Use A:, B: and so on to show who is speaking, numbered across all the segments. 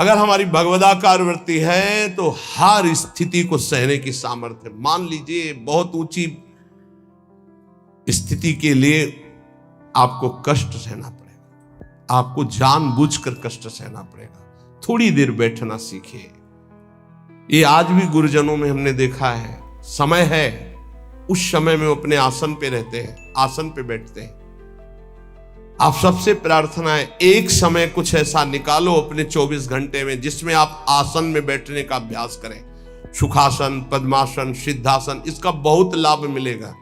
A: अगर हमारी भगवदाकार वृत्ति है तो हर स्थिति को सहने की सामर्थ्य। मान लीजिए बहुत ऊंची स्थिति के लिए आपको कष्ट सहना पड़ेगा, आपको जानबूझकर कष्ट सहना पड़ेगा, थोड़ी देर बैठना सीखिए। ये आज भी गुरुजनों में हमने देखा है, समय है, उस समय में अपने आसन पे रहते हैं, आसन पे बैठते हैं। आप सबसे प्रार्थना है एक समय कुछ ऐसा निकालो अपने 24 घंटे में जिसमें आप आसन में बैठने का अभ्यास करें। सुखासन, पद्मासन, सिद्धासन, इसका बहुत लाभ मिलेगा।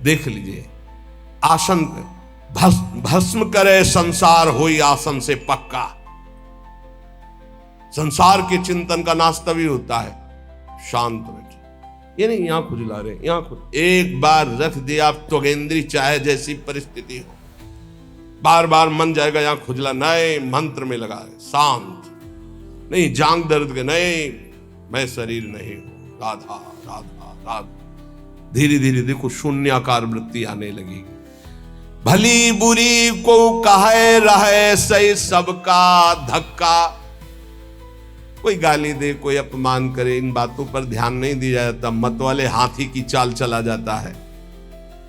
A: देख लीजिए, आसन भस्म करे संसार होई आसन से पक्का। संसार के चिंतन का नाश तभी होता है शांत बैठे। ये नहीं यहां खुजला रहे, यहां खुद एक बार रख दिया आप त्वगेंद्री, चाहे जैसी परिस्थिति हो, बार बार मन जाएगा यहां खुजला, नए मंत्र में लगा है, शांत नहीं, जांग दर्द के नहीं, मैं शरीर नहीं हूं, राधा राधा राधा। धीरे धीरे देखो शून्याकार वृत्ति आने लगेगी। भली बुरी को कहे रहे सही सबका धक्का। कोई गाली दे, कोई अपमान करे, इन बातों पर ध्यान नहीं दिया जाता। मत वाले हाथी की चाल चला जाता है,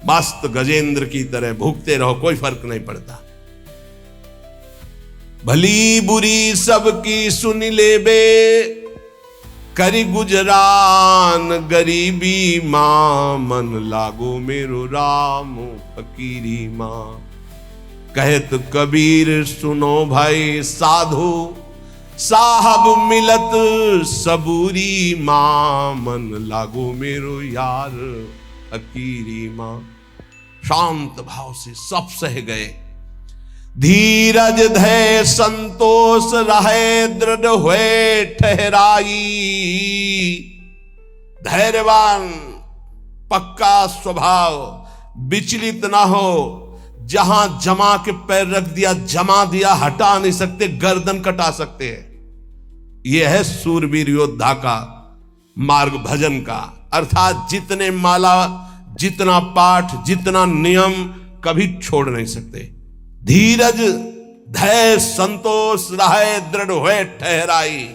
A: मस्त गजेंद्र की तरह भूखते रहो, कोई फर्क नहीं पड़ता। भली बुरी सबकी सुन ले बे, करी गुजरान गरीबी मां, मन लागो मेरो राम फकीरी मां। कहत कबीर सुनो भाई साधु, साहब मिलत सबूरी मां, मन लागो मेरो यार फकीरी मां। शांत भाव से सब सह गए। धीरज धै संतोष रहे, दृढ़ हुए ठहराई। धैर्यवान, पक्का स्वभाव, विचलित ना हो। जहां जमा के पैर रख दिया, जमा दिया, हटा नहीं सकते, गर्दन कटा सकते हैं। यह है सूरवीर योद्धा का मार्ग, भजन का। अर्थात जितने माला, जितना पाठ, जितना नियम, कभी छोड़ नहीं सकते। धीरज धैर्य संतोष रहे, दृढ़ हुए ठहराई।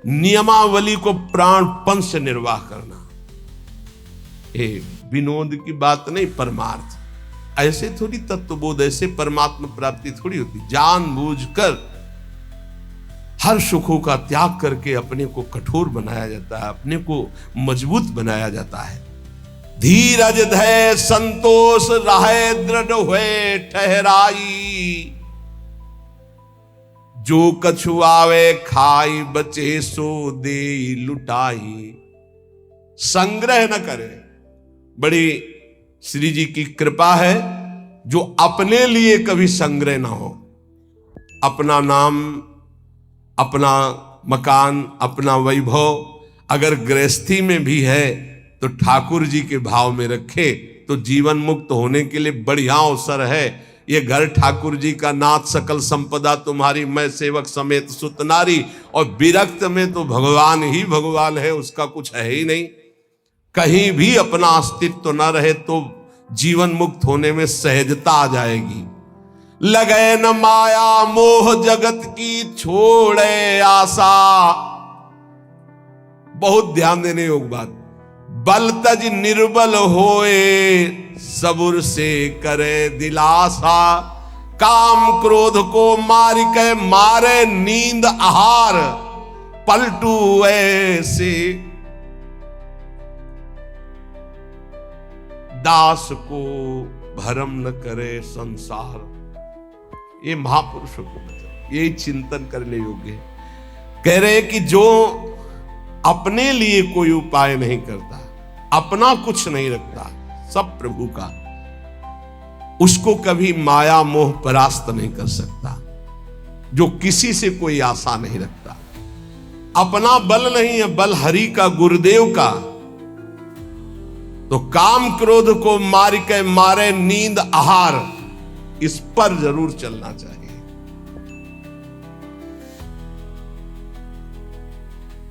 A: नियमावली को प्राणपन से निर्वाह करना, ये विनोद की बात नहीं, परमार्थ। ऐसे थोड़ी तत्वबोध, ऐसे परमात्मा प्राप्ति थोड़ी होती। जानबूझकर हर सुखों का त्याग करके अपने को कठोर बनाया जाता है, अपने को मजबूत बनाया जाता है। धीरज धैर्य संतोष रहे, दृढ़ हुए ठहराई। जो कछु आवे खाई, बचे सो दे लुटाई। संग्रह न करे। बड़ी श्री जी की कृपा है जो अपने लिए कभी संग्रह ना हो। अपना नाम, अपना मकान, अपना वैभव अगर गृहस्थी में भी है तो ठाकुर जी के भाव में रखे तो जीवन मुक्त होने के लिए बढ़िया अवसर है। ये घर ठाकुर जी का, नाथ सकल संपदा तुम्हारी, मैं सेवक समेत सुत नारी। और विरक्त में तो भगवान ही भगवान है, उसका कुछ है ही नहीं। कहीं भी अपना अस्तित्व न रहे तो जीवन मुक्त होने में सहजता आ जाएगी। लगे न माया मोह जगत की, छोड़े आशा। बहुत ध्यान देने योग्य बात। बल तज निर्बल होए, सबुर से करे दिलासा। काम क्रोध को मार के मारे नींद आहार, पलटू ऐसे। दास को भरम न करे संसार। ये महापुरुषों को मतलब यही चिंतन करने योग्य है। कह रहे कि जो अपने लिए कोई उपाय नहीं करता, अपना कुछ नहीं रखता, सब प्रभु का, उसको कभी माया मोह परास्त नहीं कर सकता। जो किसी से कोई आशा नहीं रखता, अपना बल नहीं है, बल हरि का, गुरुदेव का, तो काम क्रोध को मार के मारे नींद आहार, इस पर जरूर चलना चाहिए।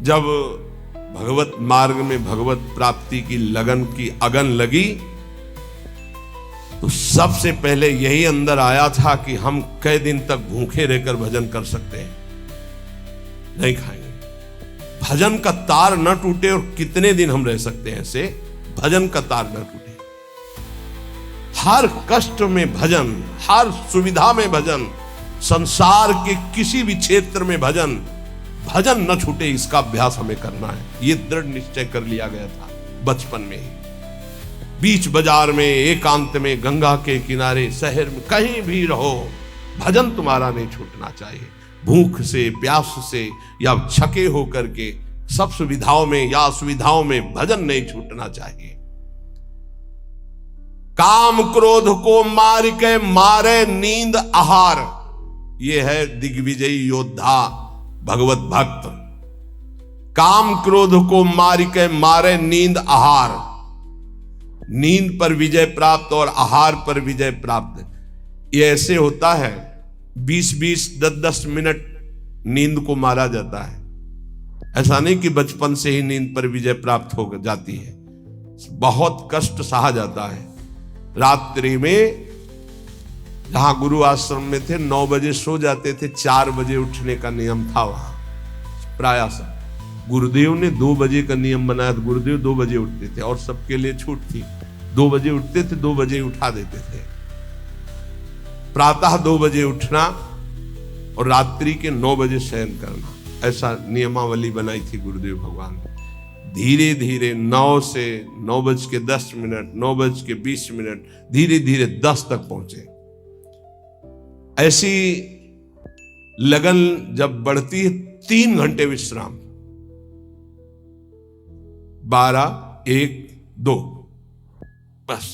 A: जब भगवत मार्ग में भगवत प्राप्ति की लगन की अगन लगी तो सबसे पहले यही अंदर आया था कि हम कई दिन तक भूखे रहकर भजन कर सकते हैं। नहीं खाएंगे। भजन का तार न टूटे, और कितने दिन हम रह सकते हैं ऐसे, भजन का तार न टूटे। हर कष्ट में भजन, हर सुविधा में भजन, संसार के किसी भी क्षेत्र में भजन, भजन न छूटे, इसका अभ्यास हमें करना है। ये दृढ़ निश्चय कर लिया गया था बचपन में ही। बीच बाजार में, एकांत में, गंगा के किनारे, शहर में, कहीं भी रहो, भजन तुम्हारा नहीं छूटना चाहिए। भूख से, प्यास से या छके होकर के सब सुविधाओं में या असुविधाओं में भजन नहीं छूटना चाहिए। काम क्रोध को मार के मारे नींद आहार, यह है दिग्विजयी योद्धा भगवत भक्त। काम क्रोध को मार के मारे नींद आहार, नींद पर विजय प्राप्त और आहार पर विजय प्राप्त। ये ऐसे होता है, 20-20, 10-10 मिनट नींद को मारा जाता है। ऐसा नहीं कि बचपन से ही नींद पर विजय प्राप्त हो जाती है, बहुत कष्ट सहा जाता है। रात्रि में जहां गुरु आश्रम में थे 9 बजे सो जाते थे, 4 बजे उठने का नियम था वहां प्रायः। गुरुदेव ने 2 बजे का नियम बनाया, गुरुदेव 2 बजे उठते थे और सबके लिए छूट थी। 2 बजे उठते थे, 2 बजे उठा देते थे। प्रातः 2 बजे उठना और रात्रि के 9 बजे शयन करना, ऐसा नियमावली बनाई थी गुरुदेव भगवान ने। धीरे धीरे 9 से 9:10, 9:20, धीरे धीरे 10 तक पहुंचे। ऐसी लगन जब बढ़ती है, 3 घंटे विश्राम, 12, 1, 2, बस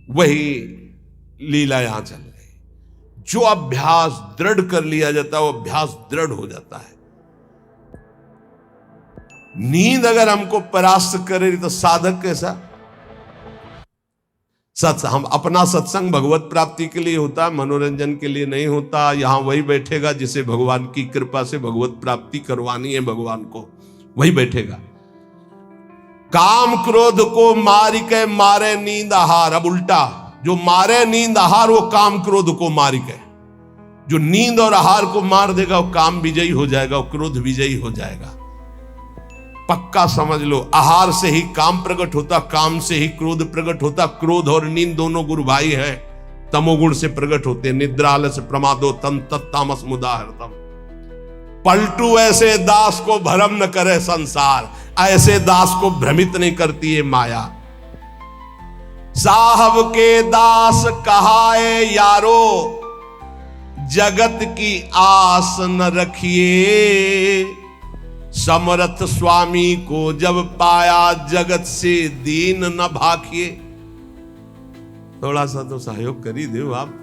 A: वही लीला यहां चल रही। जो अभ्यास दृढ़ कर लिया जाता है वो अभ्यास दृढ़ हो जाता है। नींद अगर हमको परास्त करे तो साधक कैसा? हम अपना सत्संग भगवत प्राप्ति के लिए होता है, मनोरंजन के लिए नहीं होता। यहां वही बैठेगा जिसे भगवान की कृपा से भगवत प्राप्ति करवानी है, भगवान को वही बैठेगा। काम क्रोध को मार के मारे नींद आहार। अब उल्टा, जो मारे नींद आहार वो काम क्रोध को मार के, जो नींद और आहार को मार देगा वो काम विजयी हो जाएगा, वो क्रोध विजयी हो जाएगा। पक्का समझ लो, आहार से ही काम प्रकट होता, काम से ही क्रोध प्रकट होता। क्रोध और नींद दोनों गुरु भाई हैं, तमोगुण से प्रकट होते। निद्रा आलस्य प्रमादो तम तत्तामस मुदाहृतम। पलटू ऐसे दास को भ्रम न करे संसार, ऐसे दास को भ्रमित नहीं करती है माया। साहब के दास कहाए यारो, जगत की आस न रखिए। समर्थ स्वामी को जब पाया, जगत से दीन न भाखिए। थोड़ा सा तो सहयोग कर ही दो आप।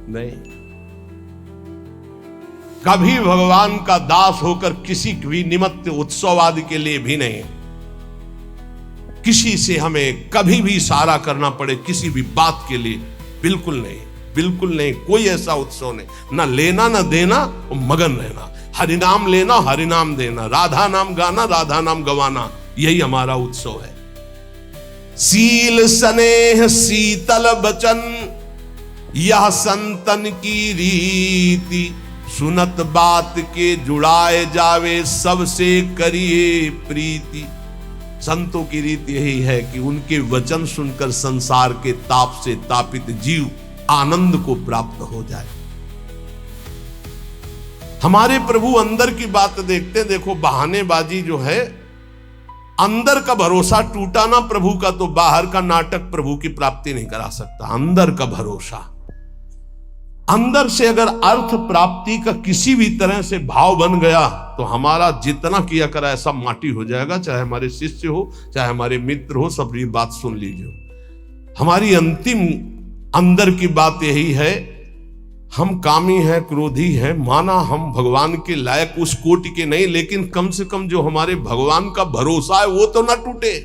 A: नहीं, कभी भगवान का दास होकर किसी भी निमित्त उत्सव आदि के लिए भी नहीं, किसी से हमें कभी भी इशारा करना पड़े किसी भी बात के लिए, बिल्कुल नहीं, बिल्कुल नहीं। कोई ऐसा उत्सव नहीं, ना लेना ना देना, मगन रहना। हरिनाम लेना, हरिनाम देना, राधा नाम गाना, राधा नाम गवाना, यही हमारा उत्सव है। सील स्नेह शीतल बचन, यह संतन की रीति। सुनत बात के जुड़ाए जावे, सबसे करिए प्रीति। संतों की रीति यही है कि उनके वचन सुनकर संसार के ताप से तापित जीव आनंद को प्राप्त हो जाए। हमारे प्रभु अंदर की बात देखते, देखो बहानेबाजी जो है, अंदर का भरोसा टूटा ना प्रभु का, तो बाहर का नाटक प्रभु की प्राप्ति नहीं करा सकता। अंदर का भरोसा, अंदर से अगर अर्थ प्राप्ति का किसी भी तरह से भाव बन गया तो हमारा जितना किया करा ऐसा माटी हो जाएगा। चाहे हमारे शिष्य हो, चाहे हमारे मित्र हो, सब ये बात सुन लीजिए। हमारी अंतिम अंदर की बात यही है, हम कामी हैं, क्रोधी हैं, माना हम भगवान के लायक उस कोटि के नहीं, लेकिन कम से कम जो हमारे भगवान का भरोसा है वो तो ना टूटे।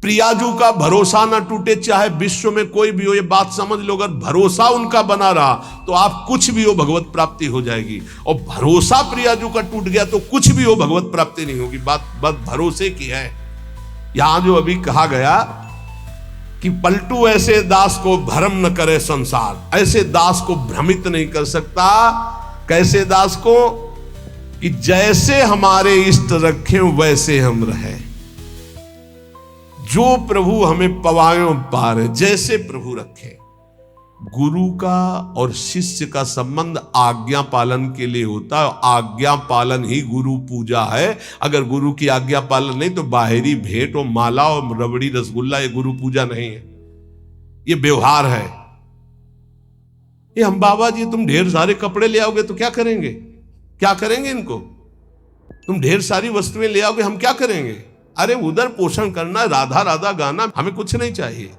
A: प्रियाजू का भरोसा ना टूटे, चाहे विश्व में कोई भी हो। ये बात समझ लो, अगर भरोसा उनका बना रहा तो आप कुछ भी हो भगवत प्राप्ति हो जाएगी, और भरोसा प्रियाजू का टूट गया तो कुछ भी हो भगवत प्राप्ति नहीं होगी। बात भरोसे की है। यहां जो अभी कहा गया कि पलटू ऐसे दास को भ्रम न करे संसार, ऐसे दास को भ्रमित नहीं कर सकता। कैसे दास को? कि जैसे हमारे इष्ट रखें वैसे हम रहें। जो प्रभु हमें पवायों पार, जैसे प्रभु रखे। गुरु का और शिष्य का संबंध आज्ञा पालन के लिए होता है। आज्ञा पालन ही गुरु पूजा है। अगर गुरु की आज्ञा पालन नहीं तो बाहरी भेंट और माला और रबड़ी रसगुल्ला ये गुरु पूजा नहीं है, ये व्यवहार है। ये हम बाबा जी तुम ढेर सारे कपड़े ले आओगे तो क्या करेंगे? क्या करेंगे इनको? तुम ढेर सारी वस्तुएं ले आओगे, हम क्या करेंगे? अरे उधर पोषण करना, राधा राधा गाना, हमें कुछ नहीं चाहिए।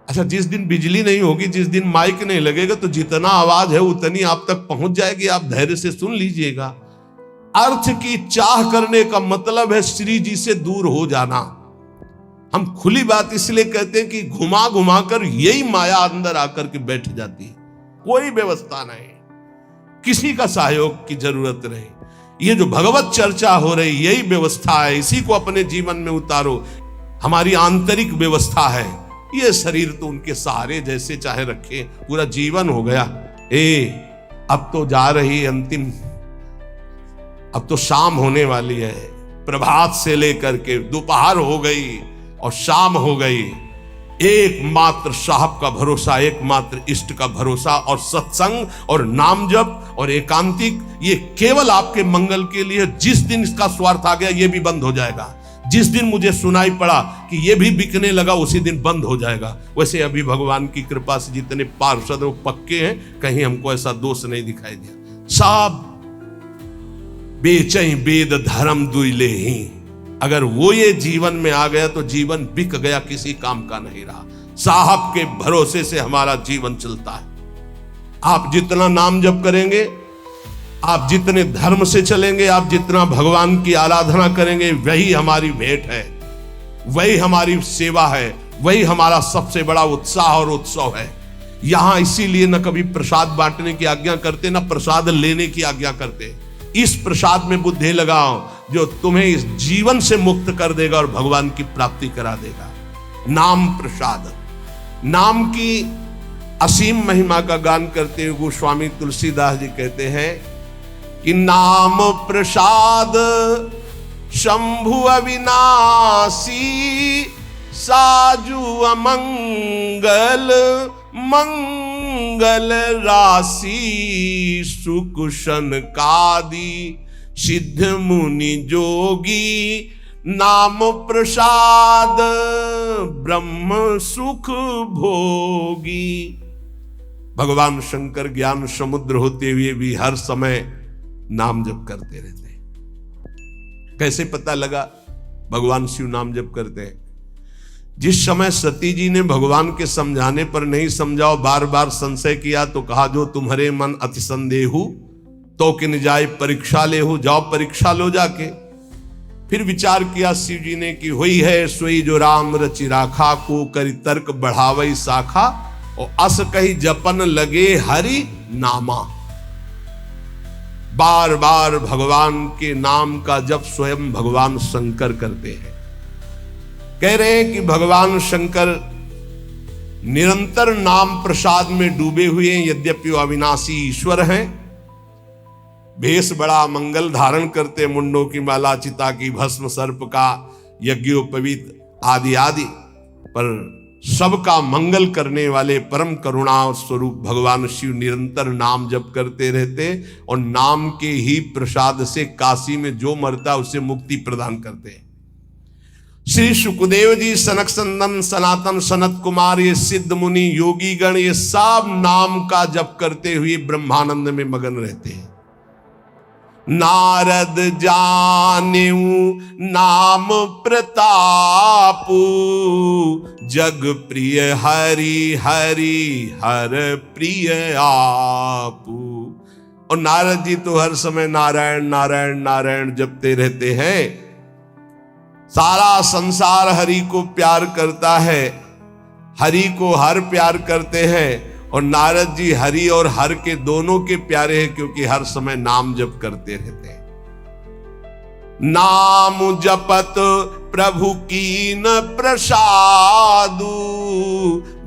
A: अच्छा, जिस दिन बिजली नहीं होगी, जिस दिन माइक नहीं लगेगा, तो जितना आवाज है उतनी आप तक पहुंच जाएगी। आप धैर्य से सुन लीजिएगा। अर्थ की चाह करने का मतलब है श्री जी से दूर हो जाना। हम खुली बात इसलिए कहते हैं कि घुमा घुमा कर यही माया अंदर आकर के बैठ जाती है। कोई व्यवस्था नहीं, किसी का सहयोग की जरूरत नहीं। ये जो भगवत चर्चा हो रही यही व्यवस्था है। इसी को अपने जीवन में उतारो। हमारी आंतरिक व्यवस्था है। ये शरीर तो उनके सहारे जैसे चाहे रखे, पूरा जीवन हो गया। अब तो जा रही अंतिम, अब तो शाम होने वाली है। प्रभात से लेकर के दोपहर हो गई और शाम हो गई। एकमात्र साहब का भरोसा, एकमात्र इष्ट का भरोसा, और सत्संग और नाम जप और एकांतिक, ये केवल आपके मंगल के लिए। जिस दिन इसका स्वार्थ आ गया ये भी बंद हो जाएगा। जिस दिन मुझे सुनाई पड़ा कि ये भी बिकने लगा उसी दिन बंद हो जाएगा। वैसे अभी भगवान की कृपा से जितने पार्षद वो पक्के हैं, कहीं हमको ऐसा दोष नहीं दिखाई दिया। सब बेचैं वेद धर्म दुइले ही। अगर वो ये जीवन में आ गया तो जीवन बिक गया, किसी काम का नहीं रहा। साहब के भरोसे से हमारा जीवन चलता है। आप जितना नाम जप करेंगे, आप जितने धर्म से चलेंगे, आप जितना भगवान की आराधना करेंगे, वही हमारी भेंट है, वही हमारी सेवा है, वही हमारा सबसे बड़ा उत्साह और उत्सव है। यहां इसीलिए न कभी प्रसाद बांटने की आज्ञा करते, न प्रसाद लेने की आज्ञा करते। इस प्रसाद में बुद्धि लगाओ जो तुम्हें इस जीवन से मुक्त कर देगा और भगवान की प्राप्ति करा देगा। नाम प्रसाद। नाम की असीम महिमा का गान करते हुए गोस्वामी तुलसीदास जी कहते हैं कि नाम प्रसाद शंभु अविनाशी, साजु अमंगल मंगल राशि, सुकुशन कादि सिद्ध मुनि जोगी, नाम प्रसाद ब्रह्म सुख भोगी। भगवान शंकर ज्ञान समुद्र होते हुए भी हर समय नाम जप करते रहते हैं। कैसे पता लगा? भगवान शिव नाम जप करते हैं। जिस समय सती जी ने भगवान के समझाने पर नहीं समझाओ, बार बार संशय किया, तो कहा जो तुम्हारे मन अति संदेहु तो किन जाए परीक्षा ले हो। जाओ परीक्षा लो जाके। फिर विचार किया शिव जी ने कि हुई है सोई जो राम रचि राखा, को करी तर्क बढ़ावई शाखा, और अस कही जपन लगे हरि नामा। बार बार भगवान के नाम का जप स्वयं भगवान शंकर करते हैं। कह रहे हैं कि भगवान शंकर निरंतर नाम प्रसाद में डूबे हुए हैं। यद्यपि वो अविनाशी ईश्वर हैं, भेष बड़ा मंगल धारण करते, मुंडों की माला, चिता की भस्म, सर्प का यज्ञोपवीत आदि आदि, पर सबका मंगल करने वाले परम करुणा स्वरूप भगवान शिव निरंतर नाम जप करते रहते और नाम के ही प्रसाद से काशी में जो मरता उसे मुक्ति प्रदान करते। श्री सुखदेव जी, सनक संदन, सनातन, सनत कुमार, ये सिद्ध मुनि, योगी गण, ये सब नाम का जप करते हुए ब्रह्मानंद में मगन रहते हैं। नारद जानेऊ नाम प्रतापू, जग प्रिय हरि हरि हर प्रिय आपू। और नारद जी तो हर समय नारायण नारायण नारायण जपते रहते हैं। सारा संसार हरि को प्यार करता है, हरि को हर प्यार करते हैं, और नारद जी हरि और हर के दोनों के प्यारे हैं, क्योंकि हर समय नाम जप करते रहते हैं। नाम जपत प्रभु कीन प्रसादु,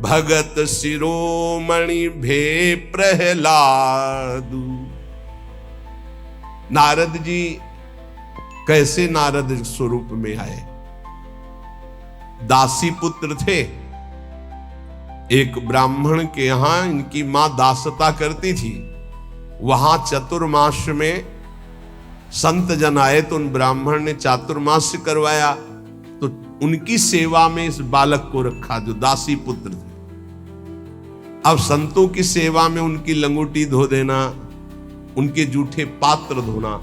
A: भगत शिरोमणि भे प्रहलादु। नारद जी कैसे नारद स्वरूप में आए? दासी पुत्र थे। एक ब्राह्मण के यहां इनकी मां दासता करती थी। वहां चतुर्मास में संत जन आए तो उन ब्राह्मण ने चातुर्मास करवाया, तो उनकी सेवा में इस बालक को रखा जो दासी पुत्र थे। अब संतों की सेवा में उनकी लंगोटी धो देना, उनके जूठे पात्र धोना,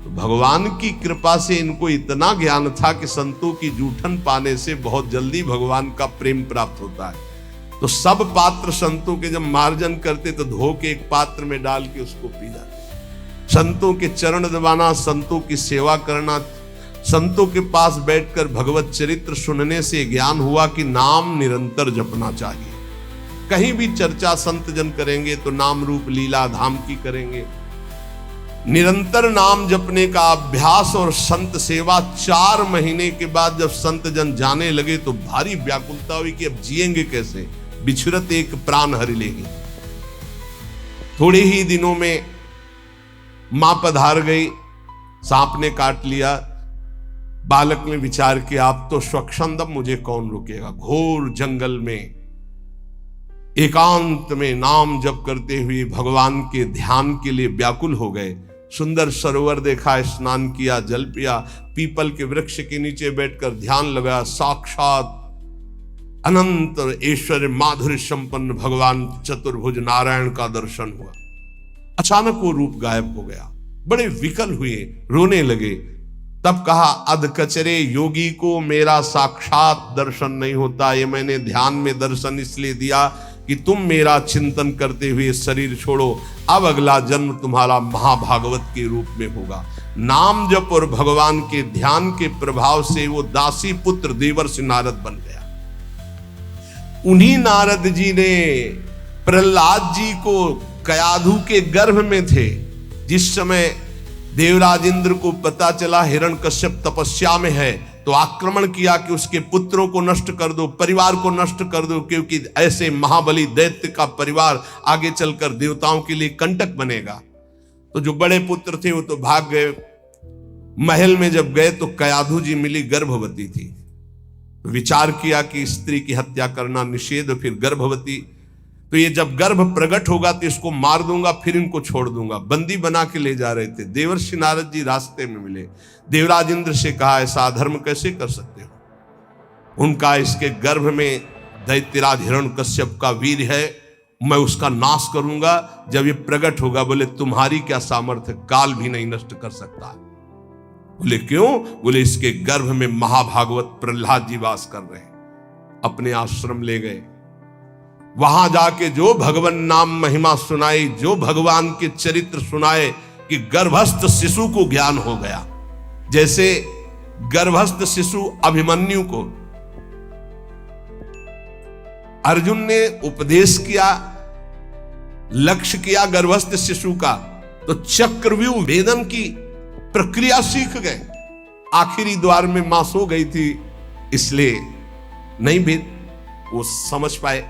A: तो भगवान की कृपा से इनको इतना ज्ञान था कि संतों की जूठन पाने से बहुत जल्दी भगवान का प्रेम प्राप्त होता है। तो सब पात्र संतों के जब मार्जन करते तो धो के एक पात्र में डाल के उसको पी जाते। संतों के चरण दबाना, संतों की सेवा करना, संतों के पास बैठकर भगवत चरित्र सुनने से ज्ञान हुआ कि नाम निरंतर जपना चाहिए। कहीं भी चर्चा संत जन करेंगे तो नाम रूप लीला धाम की करेंगे। निरंतर नाम जपने का अभ्यास और संत सेवा 4 महीने के बाद जब संत जन जाने लगे तो भारी व्याकुलता हुई कि अब जिएंगे कैसे, बिछुरत एक प्राण हरि लेगी। थोड़े ही दिनों में मां पधार गई, सांप ने काट लिया। बालक ने विचार किया आप तो स्वच्छंदम, मुझे कौन रोकेगा। घोर जंगल में एकांत में नाम जप करते हुए भगवान के ध्यान के लिए व्याकुल हो गए। सुंदर सरोवर देखा, स्नान किया, जल पिया, पीपल के वृक्ष के नीचे बैठकर ध्यान लगाया। साक्षात अनंत ऐश्वर्य माधुर्य संपन्न भगवान चतुर्भुज नारायण का दर्शन हुआ। अचानक वो रूप गायब हो गया। बड़े विकल हुए, रोने लगे। तब कहा अध कचरे योगी को मेरा साक्षात दर्शन नहीं होता। ये मैंने ध्यान में दर्शन इसलिए दिया कि तुम मेरा चिंतन करते हुए शरीर छोड़ो। अब अगला जन्म तुम्हारा महाभागवत के रूप में होगा। नाम जप और भगवान के ध्यान के प्रभाव से वो दासी पुत्र देवर्षि नारद बन गया। उन्हीं नारद जी ने प्रहलाद जी को कयाधु के गर्भ में थे, जिस समय देवराज इंद्र को पता चला हिरण्यकश्यप तपस्या में है, तो आक्रमण किया कि उसके पुत्रों को नष्ट कर दो, परिवार को नष्ट कर दो, क्योंकि ऐसे महाबली दैत्य का परिवार आगे चलकर देवताओं के लिए कंटक बनेगा। तो जो बड़े पुत्र थे वो तो भाग गए। महल में जब गए तो कयाधु जी मिली, गर्भवती थी। विचार किया कि स्त्री की हत्या करना निषेध, फिर गर्भवती, तो ये जब गर्भ प्रकट होगा तो इसको मार दूंगा, फिर इनको छोड़ दूंगा। बंदी बना के ले जा रहे थे। देवर्षि नारद जी रास्ते में मिले। देवराज इंद्र से कहा ऐसा अधर्म कैसे कर सकते हो? उनका इसके गर्भ में दैत्यराज हिरण्यकश्यप का वीर है, मैं उसका नाश करूंगा जब ये प्रकट होगा। बोले तुम्हारी क्या सामर्थ्य, काल भी नहीं नष्ट कर सकता। बोले क्यों? बोले इसके गर्भ में महाभागवत प्रहलाद जी वास कर रहे हैं। अपने आश्रम ले गए। वहां जाके जो भगवान नाम महिमा सुनाई, जो भगवान के चरित्र सुनाए कि गर्भस्थ शिशु को ज्ञान हो गया। जैसे गर्भस्थ शिशु अभिमन्यु को अर्जुन ने उपदेश किया, लक्ष्य किया गर्भस्थ शिशु का, तो चक्रव्यूह भेदन की प्रक्रिया सीख गए। आखिरी द्वार में मां सो गई थी, इसलिए नहीं भेद वो समझ पाए।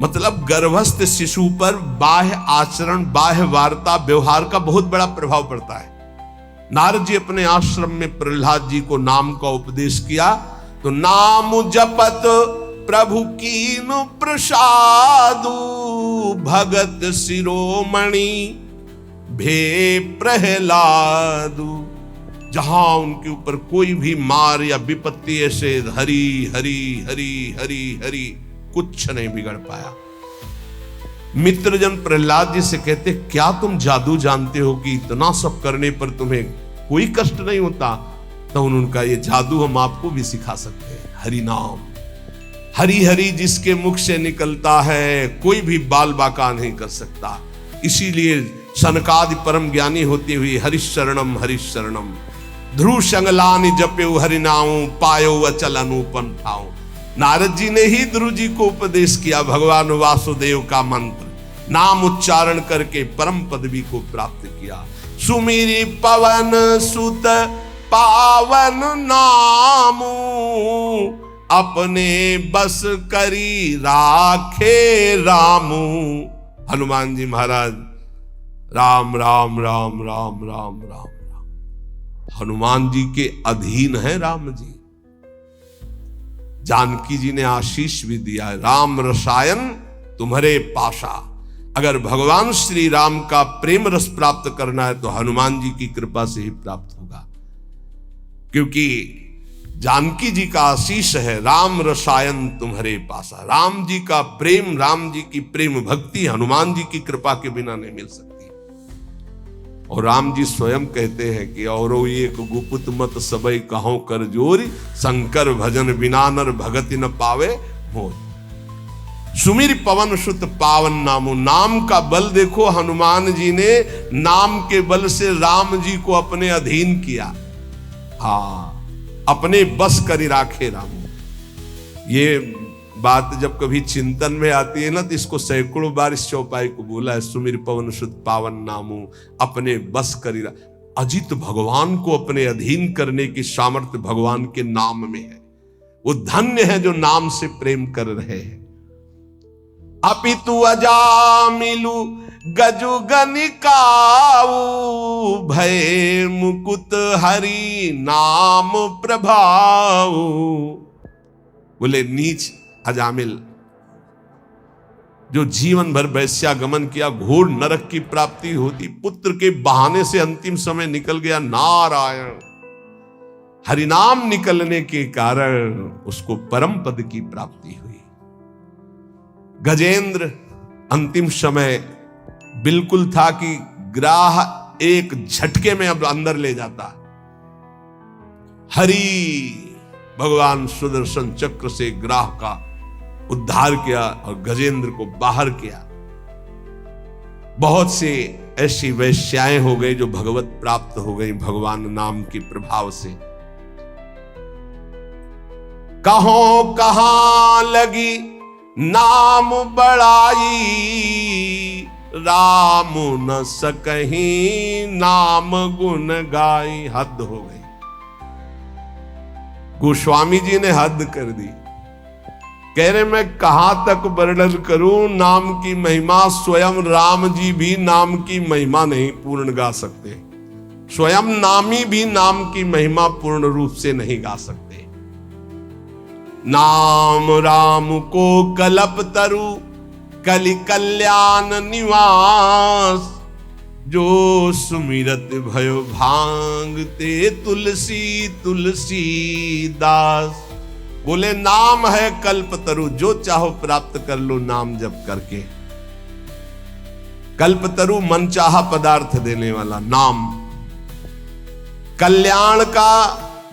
A: मतलब गर्भस्थ शिशु पर बाह्य आचरण, बाह्य वार्ता, व्यवहार का बहुत बड़ा प्रभाव पड़ता है। नारद जी अपने आश्रम में प्रहलाद जी को नाम का उपदेश किया, तो नाम जपत प्रभु कीनु प्रसादु, भगत शिरोमणि भे प्रहलादु। जहां उनके ऊपर कोई भी मार या विपत्ति ऐसे हरि हरि हरि हरि हरि कुछ नहीं बिगड़ पाया। मित्रजन प्रहलाद जी से कहते क्या तुम जादू जानते हो कि इतना सब करने पर तुम्हें कोई कष्ट नहीं होता? तो उनका ये जादू हम आपको भी सिखा सकते हैं। हरि नाम, हरि हरि जिसके मुख से निकलता है कोई भी बाल बाका नहीं कर सकता। इसीलिए सनकादि परम ज्ञानी होते हुए हरिशरणम हरिशरणम ध्रुव संगलानि जप्यो हरिनाऊ पायो अचल अनुपम ठाऊ। नारद जी ने ही ध्रुव जी को उपदेश किया भगवान वासुदेव का मंत्र, नाम उच्चारण करके परम पदवी को प्राप्त किया। सुमिरी पवन सुत पावन नामू, अपने बस करी राखे रामू। हनुमान जी महाराज राम राम राम राम राम राम राम। हनुमान जी के अधीन है राम जी। जानकी जी ने आशीष भी दिया है, राम रसायन तुम्हारे पाशा। अगर भगवान श्री राम का प्रेम रस प्राप्त करना है तो हनुमान जी की कृपा से ही प्राप्त होगा, क्योंकि जानकी जी का आशीष है, राम रसायन तुम्हारे पासा। राम जी का प्रेम, राम जी की प्रेम भक्ति हनुमान जी की कृपा के बिना नहीं मिल सकती। और राम जी स्वयं कहते हैं कि औरो एक गुपुत मत सबई कहो कर जोरी, शंकर भजन बिना नर भगति न पावे मोर। सुमिर पवन सुत पावन नामो। नाम का बल देखो, हनुमान जी ने नाम के बल से राम जी को अपने अधीन किया। हाँ, अपने बस करी राखे राम। ये बात जब कभी चिंतन में आती है ना, तो इसको सैकड़ों बार इस चौपाई को बोला है, सुमिर पवन सुत पावन नामो, अपने बस करी। अजित भगवान को अपने अधीन करने की सामर्थ्य भगवान के नाम में है। वो धन्य है जो नाम से प्रेम कर रहे हैं। अपितु अजामिलु गजु गनिकाऊ, भय मुकुत हरि नाम प्रभाऊ। बोले नीच अजामिल, जो जीवन भर वैश्यागमन किया, घोर नरक की प्राप्ति होती, पुत्र के बहाने से अंतिम समय निकल गया। नारायण हरिनाम निकलने के कारण उसको परम पद की प्राप्ति हुई। गजेंद्र अंतिम समय बिल्कुल था कि ग्राह एक झटके में अब अंदर ले जाता। हरि भगवान सुदर्शन चक्र से ग्राह का उद्धार किया और गजेंद्र को बाहर किया। बहुत से ऐसी वैश्याएं हो गई जो भगवत प्राप्त हो गई भगवान नाम के प्रभाव से। कहो कहां लगी नाम बड़ाई, राम न सकहीं नाम गुण गाई। हद हो गई। गोस्वामी जी ने हद कर दी। कह रहे मैं कहां तक वर्णन करूं नाम की महिमा। स्वयं राम जी भी नाम की महिमा नहीं पूर्ण गा सकते। स्वयं नामी भी नाम की महिमा पूर्ण रूप से नहीं गा सकते। नाम राम को कलप तरु कलि कल्याण निवास, जो सुमिरत भयो भांगते तुलसी तुलसी दास। बोले नाम है कल्पतरु, जो चाहो प्राप्त कर लो नाम जप करके। कल्पतरु मनचाहा पदार्थ देने वाला नाम। कल्याण का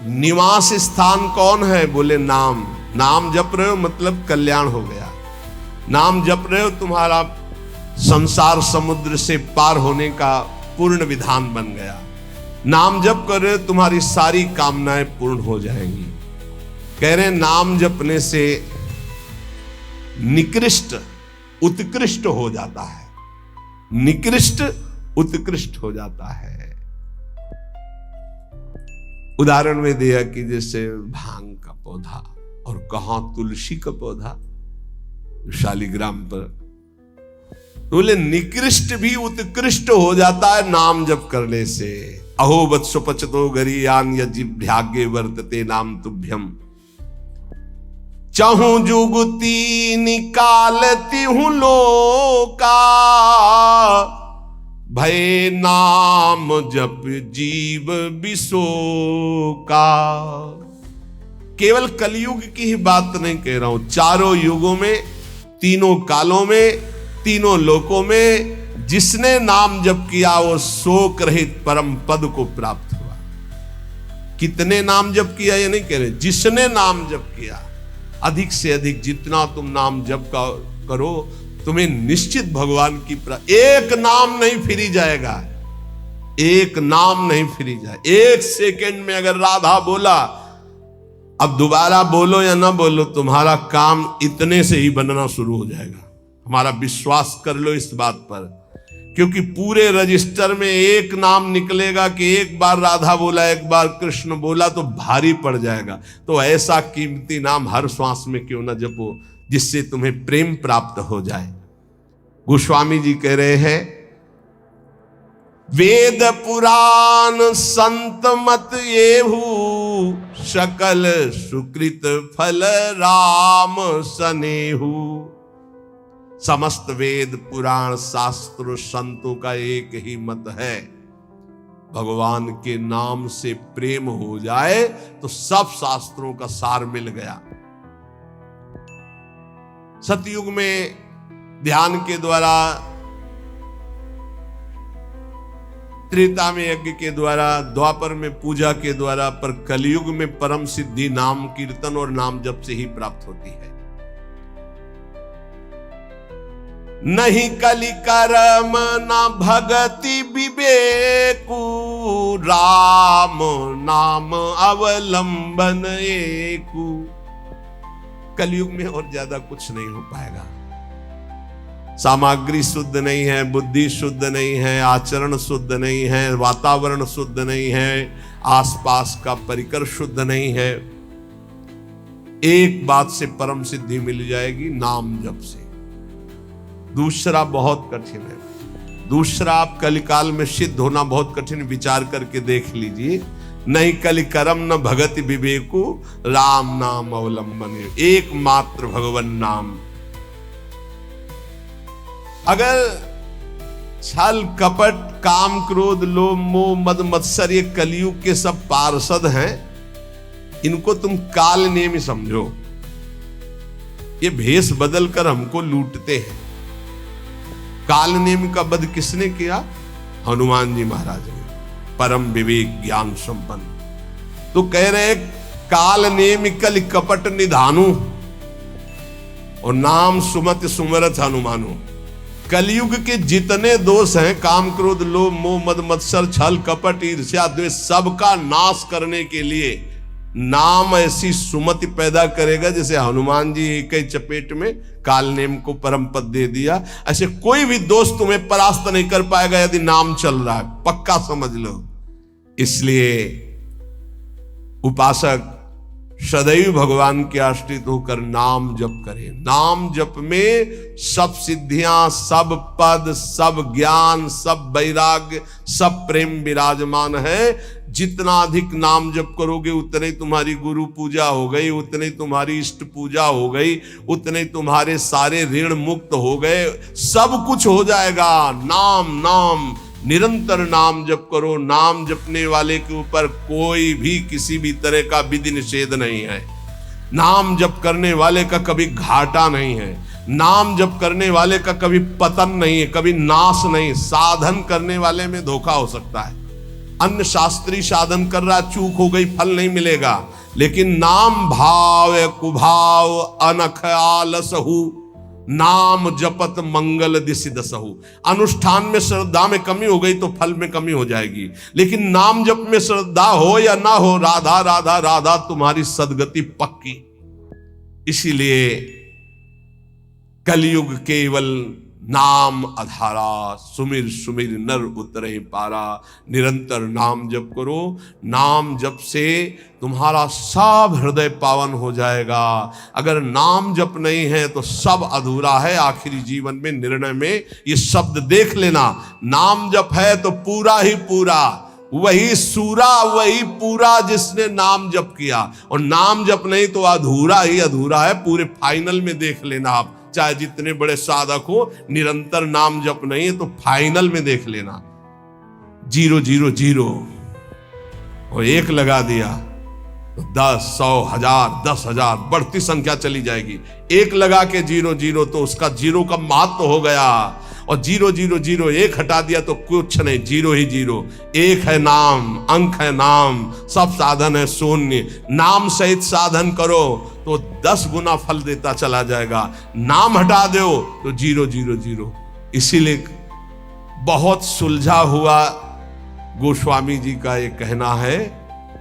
A: निवास स्थान कौन है? बोले नाम। नाम जप रहे हो मतलब कल्याण हो गया। नाम जप रहे हो तुम्हारा संसार समुद्र से पार होने का पूर्ण विधान बन गया। नाम जप कर रहे हो तुम्हारी सारी कामनाएं पूर्ण हो जाएंगी। कह रहे नाम जपने से निकृष्ट उत्कृष्ट हो जाता है। निकृष्ट उत्कृष्ट हो जाता है। उदाहरण में दिया कि जैसे भांग का पौधा और कहां तुलसी का पौधा शालिग्राम पर। बोले निकृष्ट भी उत्कृष्ट हो जाता है नाम जप करने से। अहो वत्सो पचतो गरीयान यजिभ्यागे वर्तते नाम तुभ्यम, चाहूं जुगती निकालती हूं लोका, भय नाम जप जीव बिसोका। केवल कलयुग की ही बात नहीं कह रहा हूं, चारों युगों में, तीनों कालों में, तीनों लोकों में जिसने नाम जप किया वो शोक रहित परम पद को प्राप्त हुआ। कितने नाम जप किया ये नहीं कह रहे, जिसने नाम जप किया। अधिक से अधिक जितना तुम नाम जप करो तुम्हें निश्चित भगवान की एक नाम नहीं फिरी जाएगा। एक नाम नहीं फिरी जाए। एक सेकंड में अगर राधा बोला, अब दोबारा बोलो या ना बोलो, तुम्हारा काम इतने से ही बनना शुरू हो जाएगा। हमारा विश्वास कर लो इस बात पर, क्योंकि पूरे रजिस्टर में एक नाम निकलेगा कि एक बार राधा बोला, एक बार कृष्ण बोला तो भारी पड़ जाएगा। तो ऐसा कीमती नाम हर श्वास में क्यों ना जपो जिससे तुम्हें प्रेम प्राप्त हो जाए। गोस्वामी जी कह रहे हैं वेद पुराण संत मत येहू, सकल सुकृत फल राम सनेहू। समस्त वेद पुराण शास्त्र संतों का एक ही मत है, भगवान के नाम से प्रेम हो जाए तो सब शास्त्रों का सार मिल गया। सतयुग में ध्यान के द्वारा, त्रेता में यज्ञ के द्वारा, द्वापर में पूजा के द्वारा, पर कलयुग में परम सिद्धि नाम कीर्तन और नाम जप से ही प्राप्त होती है। नहीं कलि कर्म न भगति विवेकु, राम नाम अवलंबन एकु। कलयुग में और ज्यादा कुछ नहीं हो पाएगा। सामग्री शुद्ध नहीं है, बुद्धि शुद्ध नहीं है, आचरण शुद्ध नहीं है, वातावरण शुद्ध नहीं है, आसपास का परिकर शुद्ध नहीं है। एक बात से परम सिद्धि मिल जाएगी, नाम जप से। दूसरा बहुत कठिन है। दूसरा आप कलिकाल में सिद्ध होना बहुत कठिन, विचार करके देख लीजिए। नहीं कलि कर्म न भगति विवेकु, राम नाम अवलंबन, एकमात्र भगवान नाम। अगर छल कपट काम क्रोध लोभ मोह मद मत्सर ये कलयुग के सब पार्षद हैं, इनको तुम काल नेमी समझो। ये भेष बदल कर हमको लूटते हैं। काल नेम का वध किसने किया? हनुमान जी महाराज ने, परम विवेक ज्ञान संपन्न। तो कह रहे काल नेम कल कपट निधानु, और नाम सुमत सुमरत हनुमानु। कलयुग के जितने दोष हैं, काम क्रोध लोभ मोह मद मत्सर छल कपट ईर्ष्या द्वेष, सबका नाश करने के लिए नाम ऐसी सुमति पैदा करेगा जैसे हनुमान जी एक ही चपेट में काल नेम को परम पद दे दिया। ऐसे कोई भी दोस्त तुम्हें परास्त नहीं कर पाएगा यदि नाम चल रहा है, पक्का समझ लो। इसलिए उपासक सदैव भगवान के आश्रित होकर नाम जप करें। नाम जप में सब सिद्धियां, सब पद, सब ज्ञान, सब वैराग्य, सब प्रेम विराजमान है। जितना अधिक नाम जप करोगे उतने तुम्हारी गुरु पूजा हो गई, उतने तुम्हारी इष्ट पूजा हो गई, उतने तुम्हारे सारे ऋण मुक्त हो गए, सब कुछ हो जाएगा। नाम नाम निरंतर नाम जप करो। नाम जपने वाले के ऊपर कोई भी किसी भी तरह का विधि निषेध नहीं है। नाम जप करने वाले का कभी घाटा नहीं है। नाम जप करने वाले का कभी पतन नहीं है, कभी नाश नहीं। साधन करने वाले में धोखा हो सकता है। अन्य शास्त्री साधन कर रहा, चूक हो गई, फल नहीं मिलेगा। लेकिन नाम भाव कुभाव अनख आलसहु, नाम जपत मंगल दिशि दसहु। अनुष्ठान में श्रद्धा में कमी हो गई तो फल में कमी हो जाएगी, लेकिन नाम जप में श्रद्धा हो या ना हो, राधा राधा राधा तुम्हारी सदगति पक्की। इसीलिए कलयुग केवल नाम आधारा, सुमिर सुमिर नर उतरे पारा। निरंतर नाम जप करो। नाम जप से तुम्हारा सब हृदय पावन हो जाएगा। अगर नाम जप नहीं है तो सब अधूरा है। आखिरी जीवन में निर्णय में ये शब्द देख लेना, नाम जप है तो पूरा ही पूरा, वही सूरा वही पूरा जिसने नाम जप किया। और नाम जप नहीं तो अधूरा ही अधूरा है। पूरे फाइनल में देख लेना आप, चाहे जितने बड़े साधक हो, निरंतर नाम जप नहीं है तो फाइनल में देख लेना 0 0 0 और 1 लगा दिया तो 10 100 1000 10,000 बढ़ती संख्या चली जाएगी। 1 लगा के 0 0 तो उसका 0 का महत्व हो गया। और 0 0 0 1 हटा दिया तो कुछ नहीं, 0 ही 0। 1 है नाम, अंक है नाम, सब साधन है शून्य। नाम सहित साधन करो तो 10 गुना फल देता चला जाएगा। नाम हटा दो तो 0 0 0। इसीलिए बहुत सुलझा हुआ गोस्वामी जी का ये कहना है,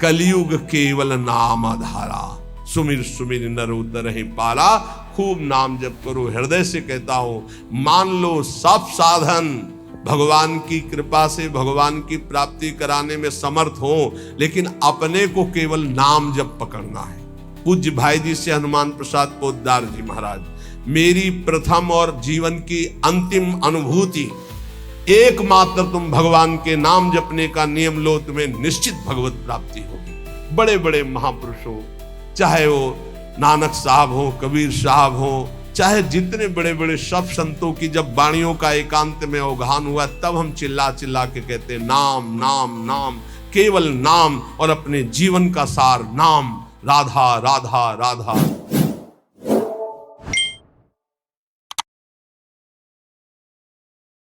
A: कलयुग केवल नाम आधारा, सुमिर सुमिर नर उतरहि पारा। खूब नाम जप करो। हृदय से कहता हूं, मान लो सब साधन भगवान की कृपा से भगवान की प्राप्ति कराने में समर्थ हो, लेकिन अपने को केवल नाम जप पकड़ना है। पूज्य भाई जी से हनुमान प्रसाद पोद्दार जी महाराज, मेरी प्रथम और जीवन की अंतिम अनुभूति एकमात्र तुम भगवान के नाम जपने का नियम लो, तुम्हें निश्चित भगवत प्राप्ति होगी। बड़े बड़े महापुरुषों, चाहे वो नानक साहब हो, कबीर साहब हो, चाहे जितने बड़े बड़े सब संतों की जब वाणियों का एकांत में अवगाहन हुआ, तब हम चिल्ला चिल्ला के कहते नाम नाम नाम, केवल नाम, और अपने जीवन का सार नाम, राधा राधा राधा।